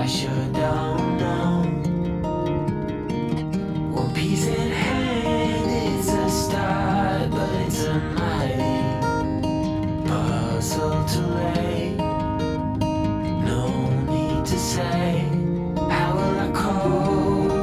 I sure don't know. One piece in hand, it's a start, but it's a mighty puzzle to lay. No need to say, how will I cope?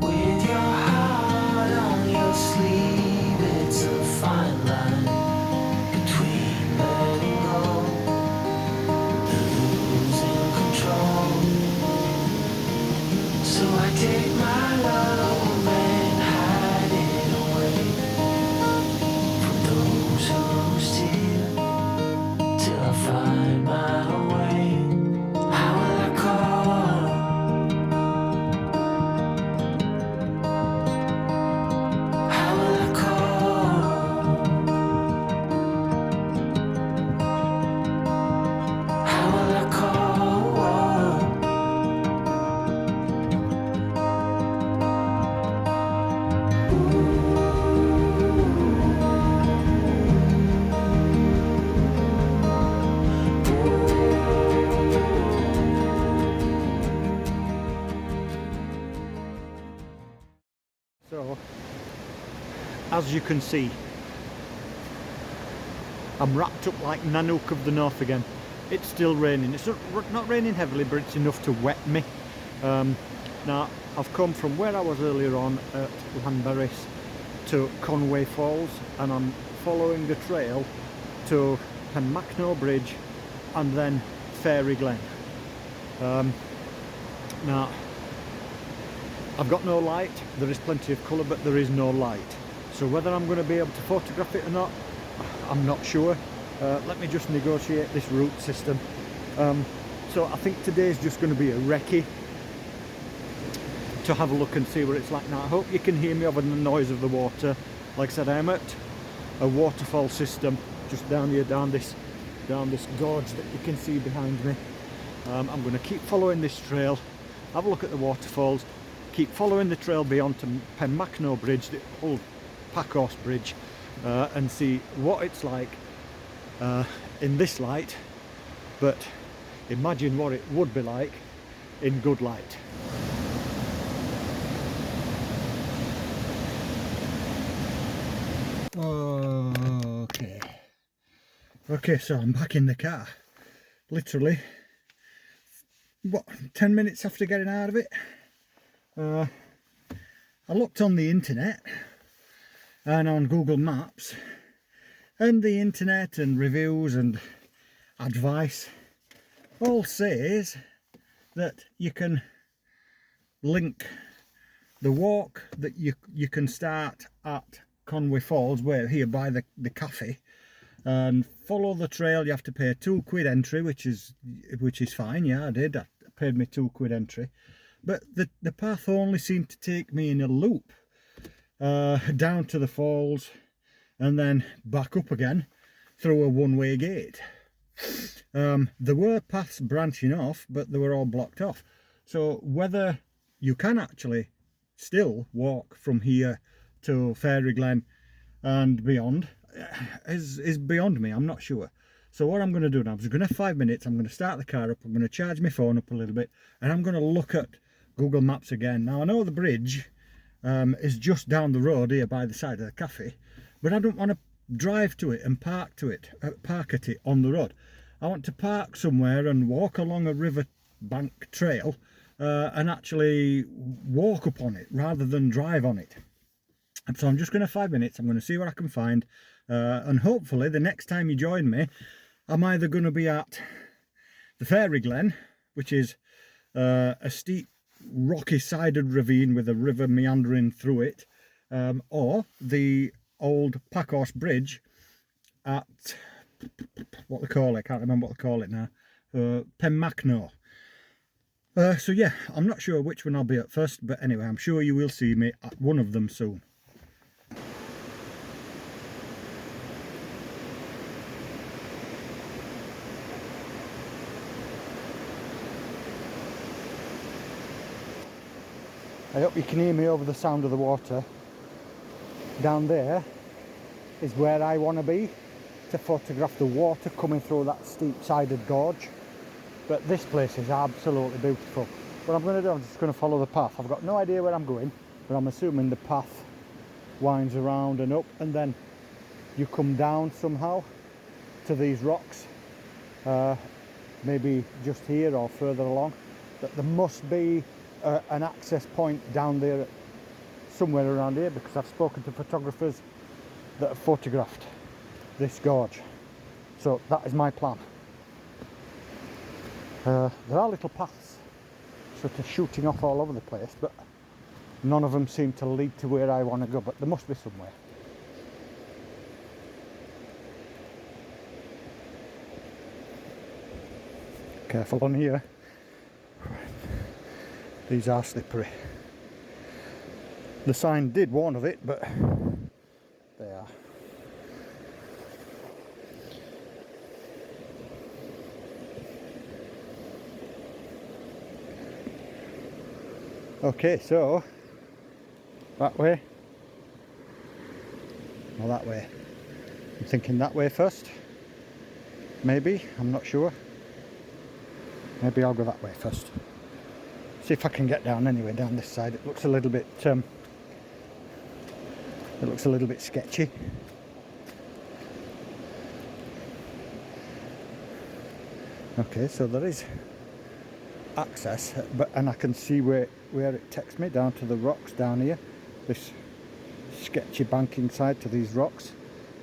With your heart on your sleeve, it's a fine line between letting go and losing control. So I take my love and hide it away from those who steal till I find my way. How will I call? How will I call? How will I call? So, as you can see, I'm wrapped up like Nanook of the North again. It's still raining. It's not raining heavily, but it's enough to wet me. Now, I've come from where I was earlier on at Llanberis to Conway Falls, and I'm following the trail to Penmacno Bridge and then Fairy Glen. Now, I've got no light. There is plenty of colour, but there is no light. So whether I'm going to be able to photograph it or not, I'm not sure. Let me just negotiate this route system. So I think today's just going to be a recce to have a look and see what it's like. Now, I hope you can hear me over the noise of the water. Like I said, I'm at a waterfall system just down here, down this gorge that you can see behind me. I'm going to keep following this trail, have a look at the waterfalls, keep following the trail beyond to Penmacno Bridge, the old Packhorse Bridge, and see what it's like in this light, but imagine what it would be like in good light. Okay, so I'm back in the car, literally, what, 10 minutes after getting out of it. I looked on the internet and on Google Maps, and the internet and reviews and advice all says that you can link the walk that you can start at Conway Falls, where here by the cafe, and follow the trail. You have to pay £2 entry, which is fine. Yeah, I did. I paid me £2 entry, but the path only seemed to take me in a loop down to the falls and then back up again through a one-way gate. There were paths branching off, but they were all blocked off. So whether you can actually still walk from here to Fairy Glen and beyond is beyond me. I'm not sure. So what I'm going to do now, I'm just going to have 5 minutes. I'm going to start the car up, I'm going to charge my phone up a little bit, and I'm going to look at Google Maps again. Now, I know the bridge is just down the road here by the side of the cafe, but I don't want to drive to it and park at it on the road. I want to park somewhere and walk along a river bank trail and actually walk upon it rather than drive on it. And so I'm just going to 5 minutes. I'm going to see what I can find, and hopefully the next time you join me, I'm either going to be at the Fairy Glen, which is a steep rocky sided ravine with a river meandering through it, or the old Packhorse Bridge at what they call it, I can't remember what they call it now, Penmacno. So yeah, I'm not sure which one I'll be at first, but anyway, I'm sure you will see me at one of them soon. I hope you can hear me over the sound of the water. Down there is where I want to be to photograph the water coming through that steep sided gorge. But this place is absolutely beautiful. What I'm going to do, I'm just going to follow the path. I've got no idea where I'm going, but I'm assuming the path winds around and up, and then you come down somehow to these rocks, maybe just here or further along. But there must be an access point down there somewhere around here, because I've spoken to photographers that have photographed this gorge. So that is my plan. There are little paths sort of shooting off all over the place, but none of them seem to lead to where I want to go, but there must be somewhere. Careful on here. These are slippery. The sign did warn of it, but they are. Okay, so that way or that way? I'm thinking that way first. Maybe, I'm not sure. Maybe I'll go that way first. See if I can get down anyway down this side. It looks a little bit sketchy. Okay, so there is access, and I can see where it takes me down to the rocks down here. This sketchy banking side to these rocks.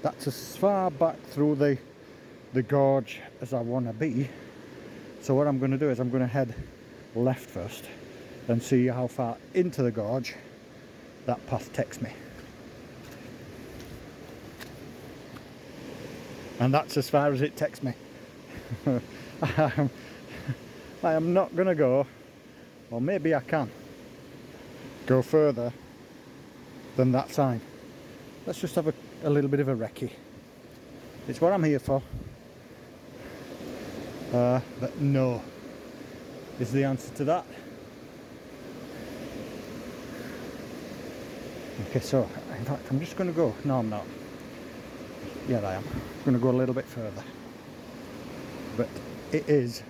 That's as far back through the gorge as I want to be. So what I'm going to do is I'm going to head left first and see how far into the gorge that path takes me. And that's as far as it takes me. I am not going to go, or maybe I can go further than that sign. Let's just have a little bit of a recce. It's what I'm here for. But no is the answer to that. Okay, so in fact I'm just going to go. No, I'm not. Yeah, I am. I'm going to go a little bit further. But it is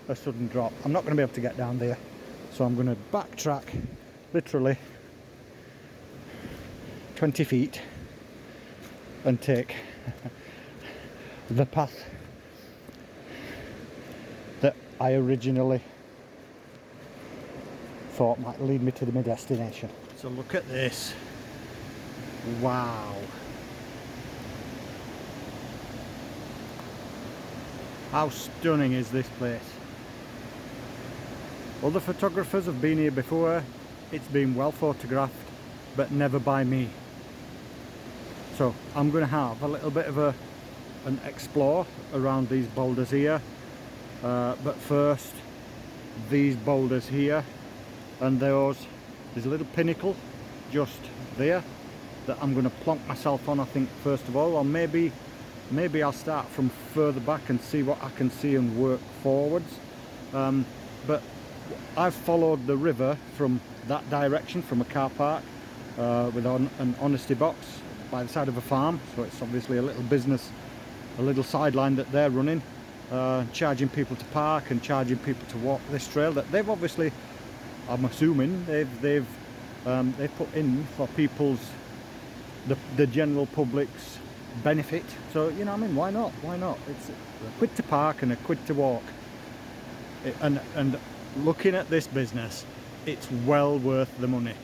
a sudden drop. I'm not going to be able to get down there, so I'm going to backtrack literally 20 feet and take the path that I originally thought might lead me to my destination. So look at this. Wow. How stunning is this place? Other photographers have been here before. It's been well photographed, but never by me. So I'm going to have a little bit of an explore around these boulders here. But first, these boulders here, and there's a little pinnacle just there that I'm going to plonk myself on, I think, first of all. Or maybe I'll start from further back and see what I can see and work forwards. But I've followed the river from that direction, from a car park with an honesty box by the side of a farm. So it's obviously a little business, a little sideline that they're running, charging people to park and charging people to walk this trail that they've obviously, I'm assuming, they've put in for people's, the general public's benefit. So, you know what I mean, why not? It's a quid to park and a quid to walk. And looking at this business, it's well worth the money.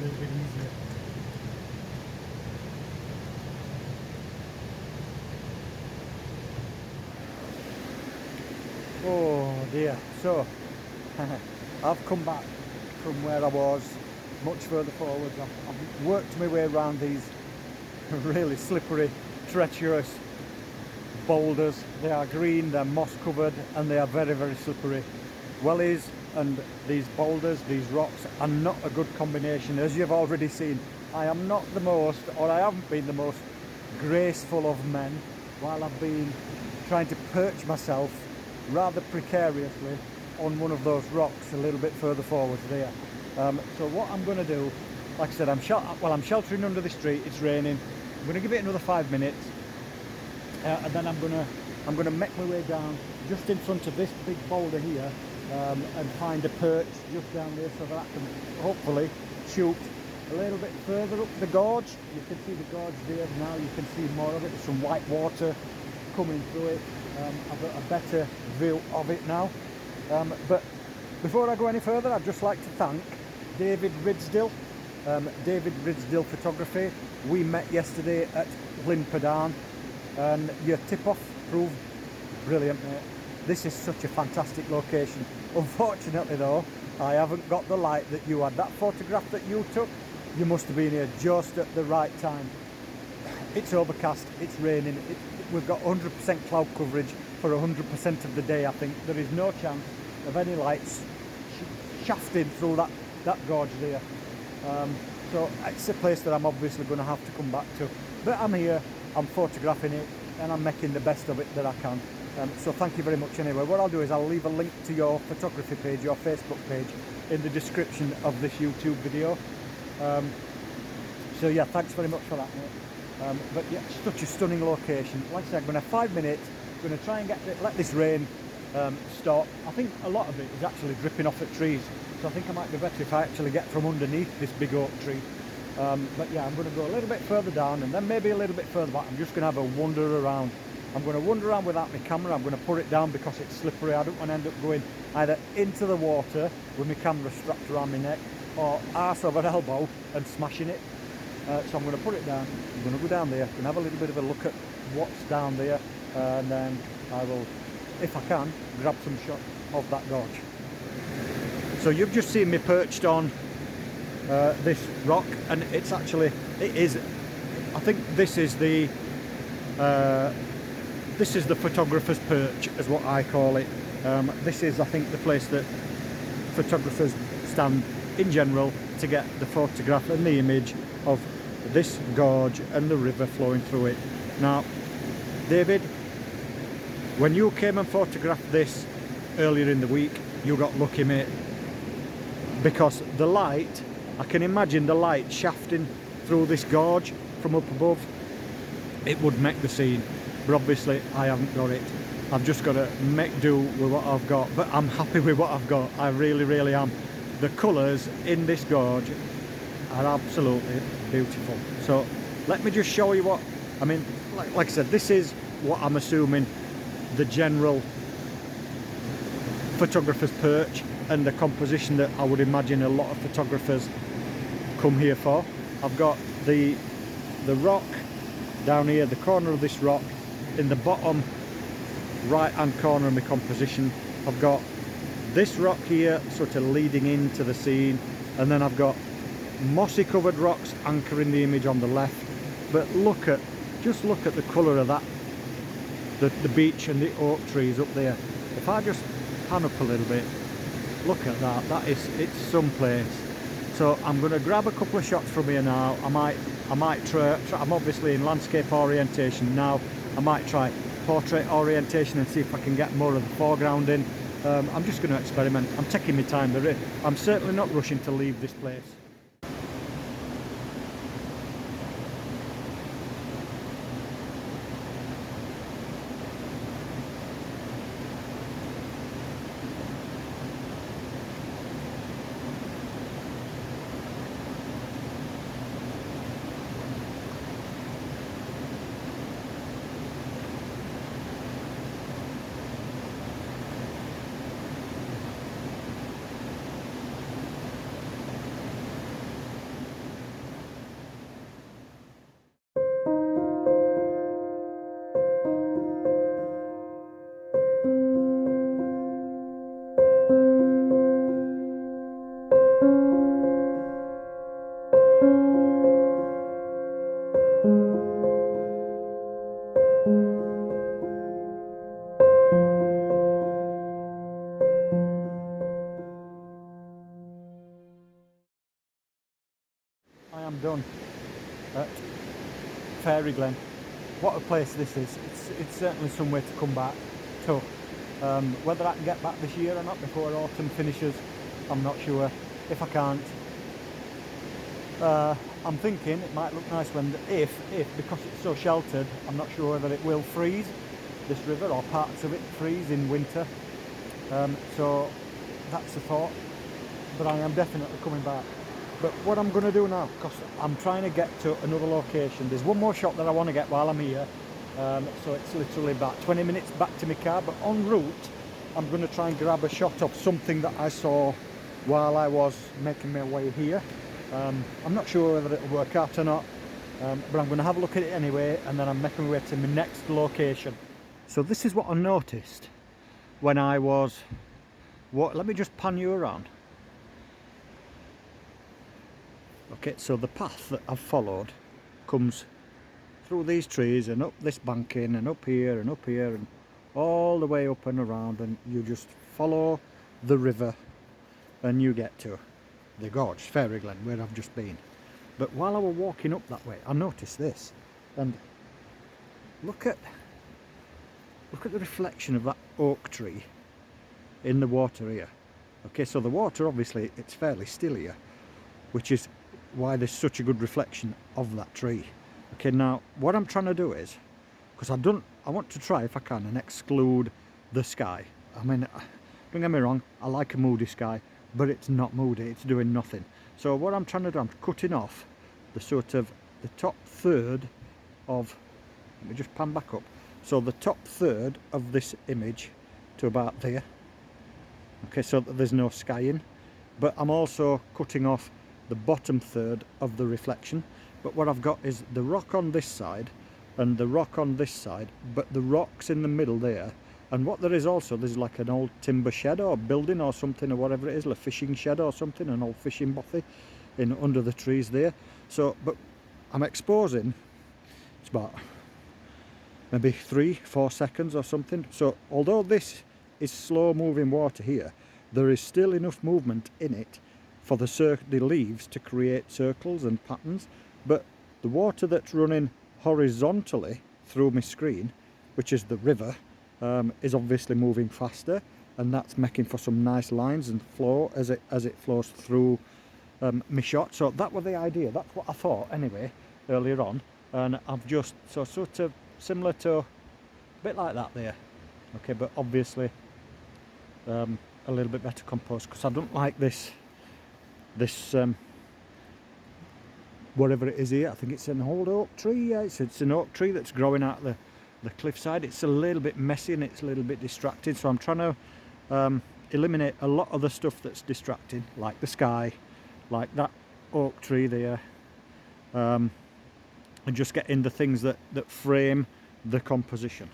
little bit easier. Oh dear, so I've come back from where I was much further forwards. I've worked my way around these really slippery, treacherous boulders. They are green, they're moss covered, and they are very, very slippery. Wellies and these boulders, these rocks, are not a good combination. As you've already seen, I am not the most, or I haven't been the most graceful of men while I've been trying to perch myself rather precariously on one of those rocks a little bit further forwards there. So what I'm going to do, like I said, I'm sheltering under this tree. It's raining. I'm going to give it another 5 minutes, and then I'm going to make my way down just in front of this big boulder here, and find a perch just down there so that I can hopefully shoot a little bit further up the gorge. You can see the gorge there now. You can see more of it. There's some white water coming through it. I've got a better view of it now. But before I go any further, I'd just like to thank David Ridsdale, David Ridsdale Photography. We met yesterday at Glen, and your tip-off proved brilliant, mate. This is such a fantastic location. Unfortunately though, I haven't got the light that you had. That photograph that you took, you must have been here just at the right time. It's overcast, it's raining, we've got 100% cloud coverage for 100% of the day. I think there is no chance of any lights shafting through that gorge there. So it's a place that I'm obviously going to have to come back to. But I'm here, I'm photographing it, and I'm making the best of it that I can. So thank you very much anyway. What I'll do is I'll leave a link to your photography page, your Facebook page, in the description of this YouTube video. So yeah, thanks very much for that, mate. But yeah, such a stunning location. Like I said, I'm going to have 5 minutes, I'm going to try and let this rain stop. I think a lot of it is actually dripping off at trees, so I think it might be better if I actually get from underneath this big oak tree. But yeah, I'm going to go a little bit further down and then maybe a little bit further back. I'm just going to have a wander around. I'm going to wander around without my camera. I'm going to put it down because it's slippery. I don't want to end up going either into the water with my camera strapped around my neck, or arse over elbow and smashing it. So I'm going to put it down. I'm going to go down there and have a little bit of a look at what's down there, and then I will, if I can, grab some shots of that gorge. So you've just seen me perched on this rock, and it's actually, it is, I think this is the photographer's perch, is what I call it. This is, I think, the place that photographers stand in general to get the photograph and the image of this gorge and the river flowing through it. Now, David, when you came and photographed this earlier in the week, you got lucky, mate, because the light, I can imagine the light shafting through this gorge from up above, it would make the scene. But obviously I haven't got it. I've just got to make do with what I've got, but I'm happy with what I've got. I really, really am. The colours in this gorge are absolutely beautiful. So let me just show you what, I mean, like I said, this is what I'm assuming the general photographer's perch and the composition that I would imagine a lot of photographers come here for. I've got the rock down here, the corner of this rock, in the bottom right hand corner of my composition. I've got this rock here sort of leading into the scene, and then I've got mossy covered rocks anchoring the image on the left. But just look at the colour of that, the beach and the oak trees up there. If I just pan up a little bit, look at that, it's someplace. So I'm going to grab a couple of shots from here now. I might try, I'm obviously in landscape orientation now. I might try portrait orientation and see if I can get more of the foreground in. I'm just going to experiment. I'm taking my time. I'm certainly not rushing to leave this place. done at Fairy Glen. What a place this is. It's certainly somewhere to come back to. Whether I can get back this year or not before autumn finishes, I'm not sure. If I can't, I'm thinking it might look nice when, if because it's so sheltered, I'm not sure whether it will freeze, this river, or parts of it freeze in winter. So that's the thought, but I am definitely coming back. But what I'm going to do now, because I'm trying to get to another location, there's one more shot that I want to get while I'm here, so it's literally about 20 minutes back to my car, but en route I'm going to try and grab a shot of something that I saw while I was making my way here. I'm not sure whether it'll work out or not, but I'm going to have a look at it anyway, and then I'm making my way to my next location. So this is what I noticed when I was, let me just pan you around. Okay, so the path that I've followed comes through these trees and up this banking and up here and all the way up and around, and you just follow the river and you get to the gorge, Fairy Glen, where I've just been. But while I was walking up that way, I noticed this, and look at the reflection of that oak tree in the water here. Okay, so the water, obviously it's fairly still here, which is why there's such a good reflection of that tree. Okay, now what I'm trying to do is, because I want to try if I can and exclude the sky. I mean, don't get me wrong, I like a moody sky, but it's not moody, it's doing nothing. So what I'm trying to do, I'm cutting off the sort of the top third of, let me just pan back up, so the top third of this image to about there. Okay, so that there's no sky in, but I'm also cutting off the bottom third of the reflection. But what I've got is the rock on this side and the rock on this side, but the rock's in the middle there. And what there is also, there's like an old timber shed or building or something or whatever it is, a fishing shed or something, an old fishing bothy in under the trees there. So, but I'm exposing, it's about maybe 3-4 seconds or something. So although this is slow moving water here, there is still enough movement in it for the leaves to create circles and patterns. But the water that's running horizontally through my screen, which is the river, is obviously moving faster, and that's making for some nice lines and flow as it flows through my shot. So that was the idea, that's what I thought anyway earlier on, and I've just sort of similar to a bit like that there. Okay, but obviously a little bit better composed, because I don't like this whatever it is here. I think it's an old oak tree. Yeah, it's an oak tree that's growing out the cliffside. It's a little bit messy and it's a little bit distracting, so I'm trying to eliminate a lot of the stuff that's distracting, like the sky, like that oak tree there, and just get in the things that frame the composition.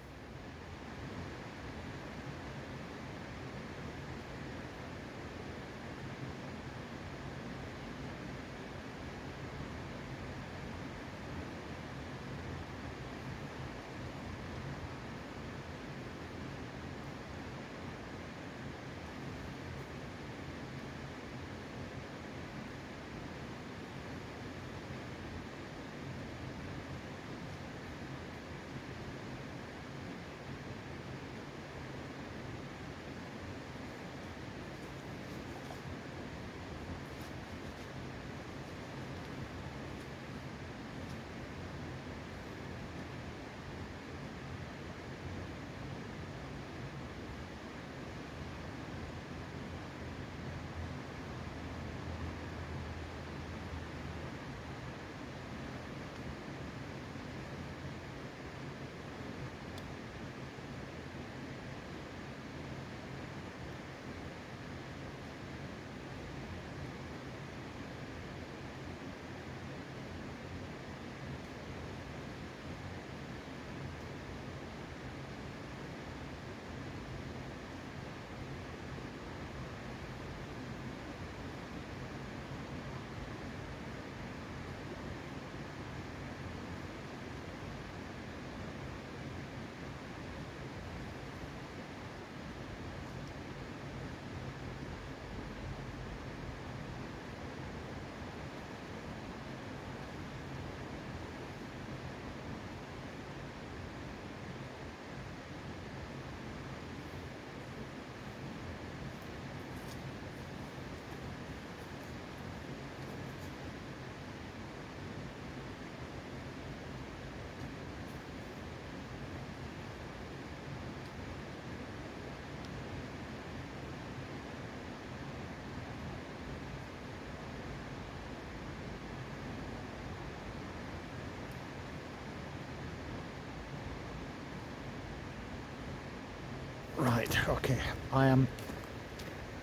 Right, okay, I am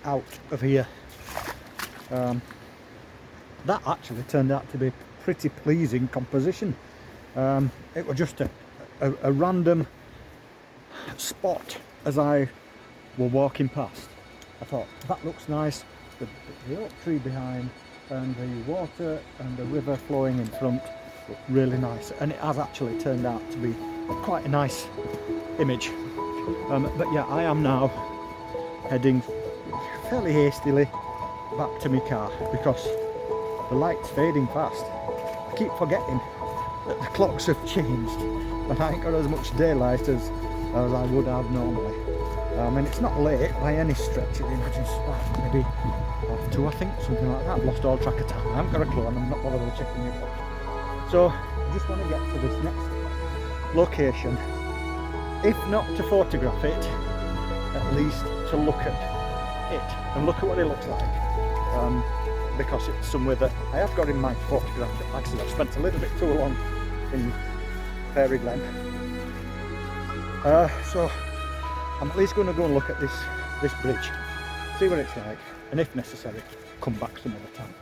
out of here. That actually turned out to be pretty pleasing composition. It was just a random spot as I were walking past. I thought, that looks nice, the oak tree behind and the water and the river flowing in front look really nice, and it has actually turned out to be quite a nice image. But yeah, I am now heading fairly hastily back to my car because the light's fading fast. I keep forgetting that the clocks have changed and I ain't got as much daylight as I would have normally. And it's not late by any stretch of the imagination. Maybe half 2, I think, something like that. I've lost all track of time. I haven't got a clue and I'm not bothered with checking it out. So I just want to get to this next location, if not to photograph it, at least to look at it and look at what it looks like. Because it's somewhere that I have got in mind to photograph it. Like I said, I've spent a little bit too long in Fairy Glen. So I'm at least going to go and look at this bridge, see what it's like, and if necessary, come back some other time.